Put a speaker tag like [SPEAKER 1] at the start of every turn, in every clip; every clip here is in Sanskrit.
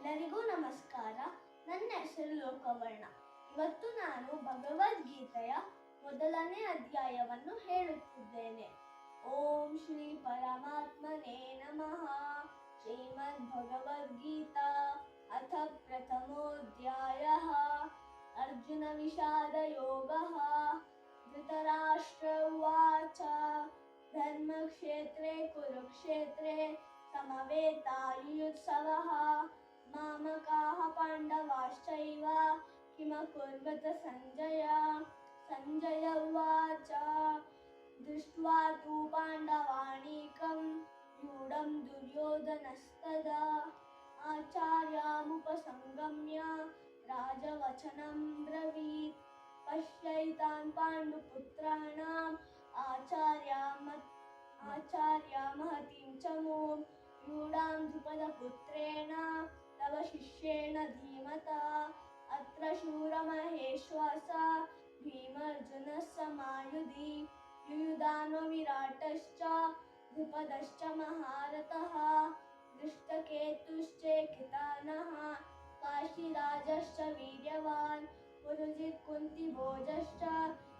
[SPEAKER 1] ಎಲ್ಲರಿಗೂ ನಮಸ್ಕಾರ. ನನ್ನ ಹೆಸರು ಲೋಕವರ್ಣ. ಇವತ್ತು ನಾನು ಭಗವದ್ಗೀತೆಯ ಮೊದಲನೇ ಅಧ್ಯಾಯವನ್ನು ಹೇಳುತ್ತಿದ್ದೇನೆ. ಓಂ ಶ್ರೀ ಪರಮಾತ್ಮನೇ ನಮಃ. ಶ್ರೀಮದ್ ಭಗವದ್ಗೀತಾ ಅಥ ಪ್ರಥಮೋಧ್ಯಾಯಃ. ಅರ್ಜುನ ವಿಷಾದ ಯೋಗಃ. ಧೃತರಾಷ್ಟ್ರ ಉವಾಚ ಧರ್ಮಕ್ಷೇತ್ರೇ ಕುರುಕ್ಷೇತ್ರೇ ಸಮವೇತಾಯುತ್ಸವಃ ಮಾಮಕಾಃ ಪಾಂಡವಾಶ್ಚೈವ ಕಿಮಕುರ್ವತ ಸಂಜಯ. ಸಂಜಯ ಉವಾಚ ದೃಷ್ಟ್ವಾ ತು ಪಾಂಡವಾನೀಕಂ ವ್ಯೂಢಂ ದುರ್ಯೋಧನಸ್ತದಾ ಆಚಾರ್ಯಾಮುಪಸಂಗಮ್ಯ ರಾಜವಚನಂ ಬ್ರವೀತ್. ಪಶ್ಯೈತಾನ್ ಪಾಂಡುಪುತ್ರಾಣಾಂ ಆಚಾರ್ಯಾಮಹತಿಂ ಚ ಮೂಂ ವ್ಯೂಢಾಂ ದ್ರುಪದಪುತ್ರೇಣ ತವ ಶಿಷ್ಯೇಣ ಧೀಮತಾ. ಅತ್ರ ಶೂರಮಹೇಶ್ವಾಸ ಭೀಮಾರ್ಜುನಃ ಸಮಾಯುಧಿ ಯುಯುಧಾನೋ ವಿರಾಟಶ್ಚ ದ್ರುಪದಶ್ಚ ಮಹಾರಥಃ ದೃಷ್ಟಕೇತುಶ್ಚೇಕಿತಾನಃ ಕಾಶಿರಾಜಶ್ಚ ವೀರ್ಯವಾನ್ ಪುರುಜಿತ್ ಕುಂತಿಭೋಜಶ್ಚ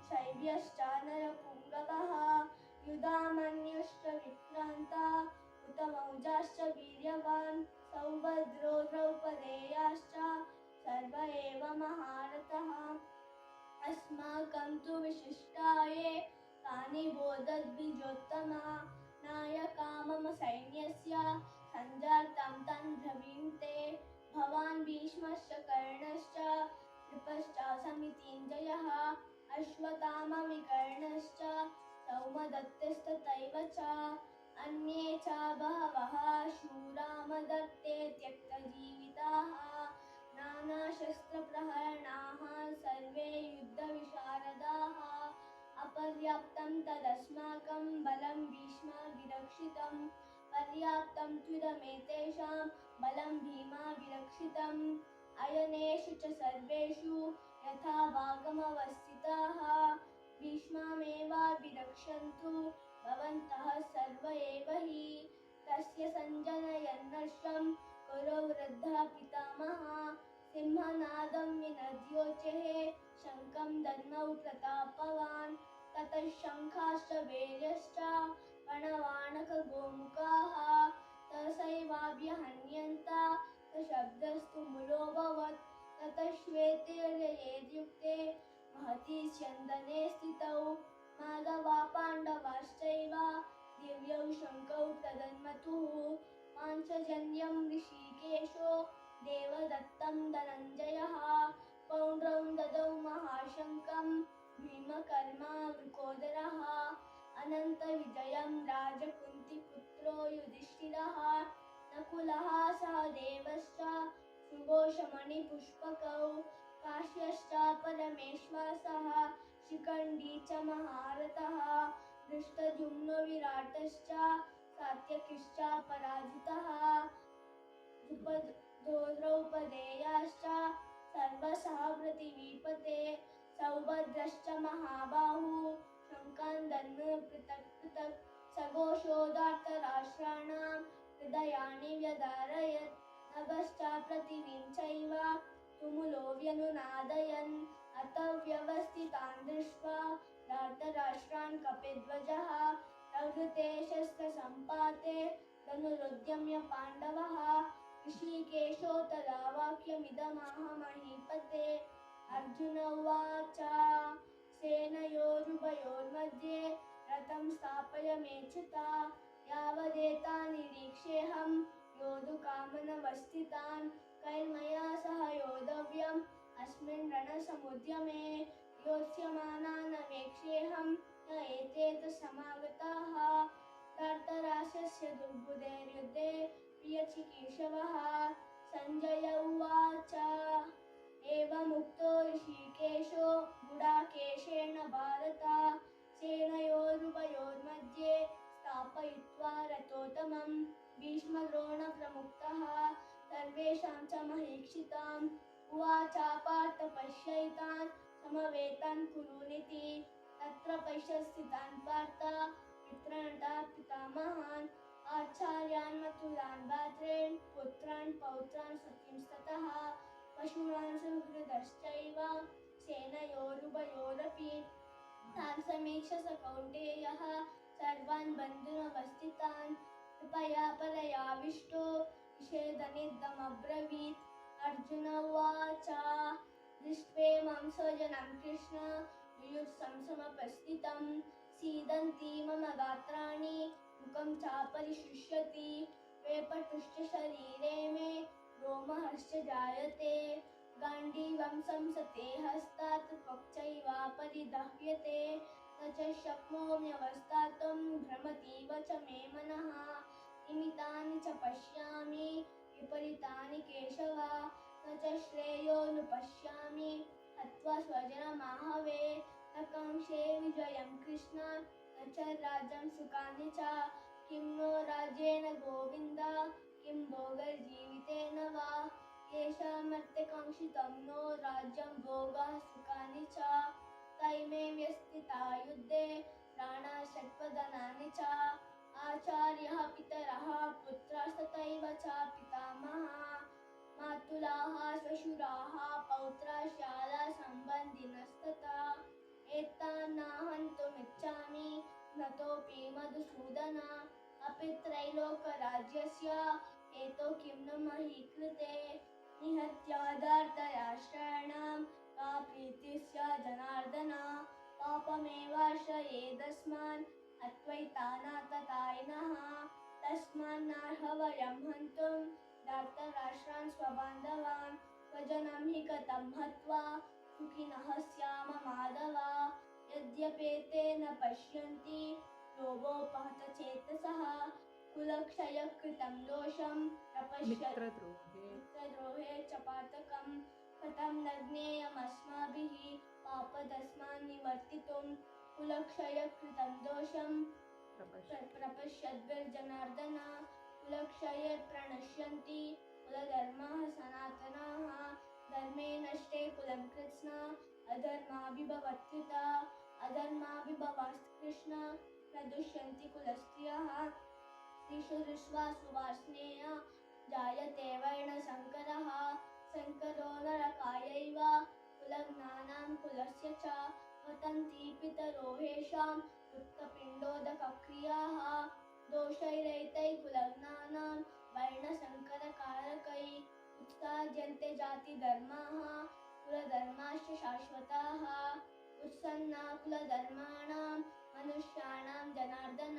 [SPEAKER 1] ಶೈಬ್ಯಶ್ಚ ನರಪುಂಗವಃ ಯುಧಾಮನ್ಯುಶ್ಚ ವಿಕ್ರಾಂತ ಉತಮೌಜಾಶ್ಚ ವೀರ್ಯವಾನ್ ಸೌಭದ್ರೋ ದ್ರೌಪದೇಯಾಶ್ಚ ಸರ್ವ ಏವ ಮಹಾರಥಃ. ಅಸ್ಮಾಕಂ ತು ವಿಶಿಷ್ಟಾಯೇ ತಾನಿ ಬೋಧದ್ವಿಜೋತ್ತಮ ನಾಯಕಾ ಮಮ ಸೈನ್ಯಸ್ಯ ಸಂಜಾತಂ ತನ್ ಬ್ರವೀಂತೆ. ಭವಾನ್ ಭೀಷ್ಮಶ್ಚ ಕರ್ಣಶ್ಚ ಕೃಪಶ್ಚಾಸಮಿತಿಂಜಯಃ ಅಶ್ವತ್ಥಾಮ ವಿಕರ್ಣಶ್ಚ ಸೌಮದತ್ತಸ್ತಥೈವ ಚ ಅನ್ಯೇ ಚ ಬಹವಃ ಶೂರಾ ಮದರ್ತೆ ತ್ಯಕ್ತಜೀವಿತಾಃ ನಾನಾಶಸ್ತ್ರಪ್ರಹರಣಾಃ ಸರ್ವೇ ಯುದ್ಧವಿಶಾರದಾಃ. ಅಪರ್ಯಾಪ್ತಂ ತದಸ್ಮಾಕಂ ಬಲಂ ಭೀಷ್ಮಾಭಿರಕ್ಷಿತಂ ಪರ್ಯಾಪ್ತಂ ತ್ವಿದಮೇತೇಷಾಂ ಬಲಂ ಭೀಮಾಭಿರಕ್ಷಿತಂ. ಅಯನೇಷು ಚ ಸರ್ವೇಷು ಯಥಾ ಭಾಗಮವಸ್ಥಿತಾಃ ಭೀಷ್ಮಾಮೇವಾಭಿರಕ್ಷन्तು ಭವಂತಃ ಸರ್ವ ಏವ ಹಿ. ತಸ್ಯ ಸಂಜನಯನ್ನಶ್ವಂ ಕುರು ವೃದ್ಧಃ ಪಿತಾಮಹಃ ಸಿಂಹನಾದಂ ವಿನದ್ಯೋಚಃ ಶಂಖಂ ದದ್ಮೌ ಪ್ರತಾಪವಾನ್. ತತಃ ಶಂಖಾಶ್ಚ ಭೇರ್ಯಶ್ಚ ಪಣವಾಣಕಗೋಮುಖಾಃ ತಸೈವಾಭ್ಯಹನ್ಯಂತ ಶಬ್ದಸ್ತು ಮುಲೋಭವತ್. ತತಃ ಶ್ವೇತೈರ್ಯಯುಕ್ತೆ ಮಹತಿ ಸ್ಯಂದನೆ ಸ್ಥಿತೌ ಮಾಧವಾ ಪಾಂಡವಾಶ್ಚೈವ ದಿವ್ಯೌ ಶಂಖೌ ತದನ್ಮತುಃ. ಪಾಂಚಜನ್ಯಂ ಋಷಿಕೇಶೋ ದೇವದತ್ತಂ ಧನಂಜಯಃ ಪೌಂಡ್ರೌ ದದೌ ಮಹಾಶಂಖಂ ಭೀಮಕರ್ಮಾ ವೃಕೋದರಃ. ಅನಂತ ವಿಜಯಂ ರಾಜಕುಂತಿಪುತ್ರೋ ಯುಧಿಷ್ಠಿರಃ ನಕುಲಃ ಸಹದೇವಶ್ಚ ಸುಘೋಷಮಣಿಪುಷ್ಪಕೌ ಕಾಶ್ಯಶ್ಚ ಪರಮೇಶ್ವಾಸಃ ಶಿಖಂಡಿ ಚ ಮಹಾರಥಃ ದೃಷ್ಟದ್ಯುಮ್ನೋ ವಿರಾಟಶ್ಚ ಸಾತ್ಯಕಿಶ್ಚ ಪರಾಜಿತಃ ದ್ರೌಪದೇಯಾಶ್ಚ ಸರ್ವಸಃ ಪೃಥಿವೀಪತೆ ಸೌಭದ್ರಶ್ಚ ಮಹಾಬಾಹು ಶಂಖಾನ್ ದದ್ಮು ಪೃಥಕ್ ಪೃಥಕ್ ಸಘೋಷೋದಾರ್ತರಾಷ್ಟ್ರಾಣಾಂ ಹೃದಯಾನಿ ವ್ಯಧಾರಯತ್. ನಭಶ್ಚ ಪೃಥಿವೀಂ ಚೈವ ತುಮುಲೋ ವ್ಯನುನಾದಯನ್. ಅತ ವ್ಯವಸ್ಥಿತಾನ್ ದೃಷ್ಟ್ವಾ ಧಾರ್ತರಾಷ್ಟ್ರಾನ್ ಕಪಿಧ್ವಜಃ ಪ್ರವೃತೆ ಶಸ್ತ್ರಸಂಪಾತೆ ಧನುರುದ್ಯಮ್ಯ ಪಾಂಡವಃ. ಋಷಿಕೇಶೋ ತದಾ ವಾಕ್ಯಮಿದಮಾಹ ಮಹೀಪತೆ. ಅರ್ಜುನ ಉವಾಚ ಸೇನಯೋರುಭಯೋರ್मध्ये ರಥಂ ಸ್ಥಾಪಯಮೇಚ್ಛತಾ ಯಾವದೇತಾನ್ನಿರೀಕ್ಷೇऽಹಂ ಯೋಧುಕಾಮನवस्थितान् ಕೈರ್ಮಯಾ ಸಹ ಯೋಧವ್ಯಂ ಅಸ್ಮಿನ್ ರಣಸमुद्यमे. ಯೋತ್ಸ್ಯಮಾನಾನವೇಕ್ಷೇऽಹಂ ನ ಏತೇತ ಸಮಾಗತಾಃ. ಧಾರ್ತರಾಷ್ಟ್ರಸ್ಯ ದುರ್ಬುಧೈರ್ಯುದ್ಧೇ ಪ್ರಿಯಚಿಕೀರ್ಷವಃ. ಸಂಜಯ ಉವಾಚ ಏವಮುಕ್ತೋ ಋಷಿಕೇಶೋ ಗುಡಾಕೇಶೇಣ ಭಾರತ ಸೇನಯೋರುಭಯೋರ್मध्ये ಸ್ಥಾಪಯಿತ್ವಾ ರಥೋತ್ತಮಂ ಭೀಷ್ಮದ್ರೋಣ ಪ್ರಮುಖತಃ ಸರ್ವೇಷಾಂ ಚ ಮಹೀಕ್ಷಿತಾಂ. ಉವಾಚ ಪಾರ್ಥ ಪಶ್ಯೈತಾನ್ ಸಮವೇತಾನ್ ಕುರುನಿತಿ. ತತ್ರ ಪಶ್ಯ ಸ್ಥಿತಾನ್ ಪಾರ್ಥ ಪಿತॄಣಾಂ ಪಿತಾಮಹಾನ್ आचार्यान् मतुलान् भ्रातॄन् पुत्रान् पौत्रान् सतींस्ततः पशूनां सुहृदश्चैव सेनयोरुभयोरपि तान् समीक्ष्य स कौन्तेयः सर्वान् बन्धुनवस्थितान् कृपया परयाविष्टो निषेधनिदमब्रवीत्। अर्जुन उवाच दृष्ट्वेमं स्वजनं कृष्ण युयुत्सं समपस्थितं सीदन्ति मम गात्राणि मुखं चापरिशुष्यति वेपटुश्च शरीरे मे रोमहश्च जायते गाण्डीवं संसते हस्तात् त्वक्चैवापरिदह्यते न च शक्नोम्यवस्थातुं भ्रमतीव च मे मनः निमितानि च पश्यामि विपरीतानि केशव न च श्रेयोऽनुपश्यामि हत्वा स्वजनमाहवे न काङ्क्षे विजयं कृष्ण न च राज्यं सुखानि च किं नो राज्येन गोविन्द किं भोगजीवितेन वा येषामर्थकाङ्क्षितं नो राज्यं भोगः सुखानि च तैमे व्यस्थिता युद्धे प्राणाः षट्पदनानि च आचार्यः पितरः पुत्रास्तथैव च पितामहः मातुलाः श्वशुराः पौत्राः शालासम्बन्धिनस्तथा एतान्नाहन्तुमिच्छामि नतोऽपि मधुसूदन अपि त्रैलोकराज्यस्य हेतो किं न मही कृते निहत्यादार्तराष्ट्राणां का प्रीतिः स्यात् जनार्दन पापमेवाश्रयेदस्मान् अत्वैतानाततायिनः तस्मान्नार्ह वयं हन्तुं दार्तराष्ट्रान् स्वबान्धवान् स्वजनं हि कथं हत्वा सुखिनः स्याम माधव यद्यपेते न पश्यन्ति लोभोपहतचेतसः कुलक्षयकृतं दोषं मित्रद्रोहे च पातकं कथं न ज्ञेयमस्माभिः पापदस्मान् निवर्तितुं कुलक्षयकृतं दोषं प्रपश्यद्भिर्जनार्दन कुलक्षये प्रणश्यन्ति कुलधर्माः सनातनाः धर्मे नष्टे कुलं कृत्स्न अधर्माभिभवत्युत अधर्माभिभवात् कृष्ण प्रदुष्यन्ति कुलस्त्रियः स्त्रीषु दृष्ट्वा सुवार्ष्णेय जायते वर्णसङ्करः शङ्करो नरकायैव कुलज्ञानां कुलस्य च पतन्ति पितरो ह्येषां युक्तपिण्डोदकक्रियाः दोषैरैतैः कुलज्ञानां वर्णसङ्करकारकैः उत्साद्यन्ते जातिधर्माः कुलधर्माश्च शाश्वताः उत्सन्ना कुलधर्माणां मनुष्याणां जनार्दन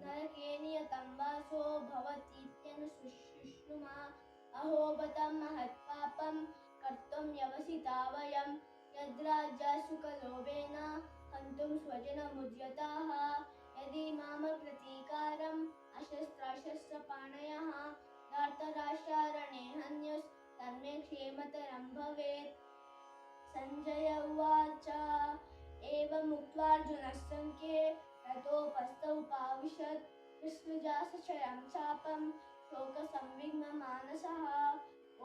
[SPEAKER 1] नरके नियतं वासो भवतीत्यनुशुश्रुमा अहो बतं महत्पापं कर्तुं व्यवसिता वयं यद्राज्यसुखलोभेन हन्तुं स्वजनमुद्यताः यदि माम प्रतीकारम् अशस्त्राशस्त्रपाणयः धार्तराष्ट्रारणे हन्युस्तन्मे क्षेमतरं भवेत्। सञ्जय उवाच एवमुक्त्वार्जुनः सङ्ख्ये रथोपस्थमुपाविशत् विसृजासचरं चापं शोकसंविग्नमानसः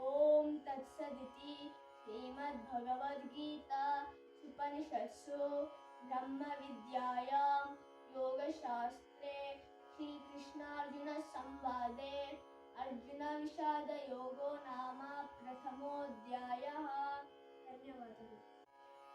[SPEAKER 1] ॐ तत्सदिति श्रीमद्भगवद्गीता उपनिषत्सु ब्रह्मविद्यायां योगशास्त्रे श्रीकृष्णार्जुनसंवादे अर्जुनविषादयोगो नाम प्रथमोऽध्यायः। धन्यवादः।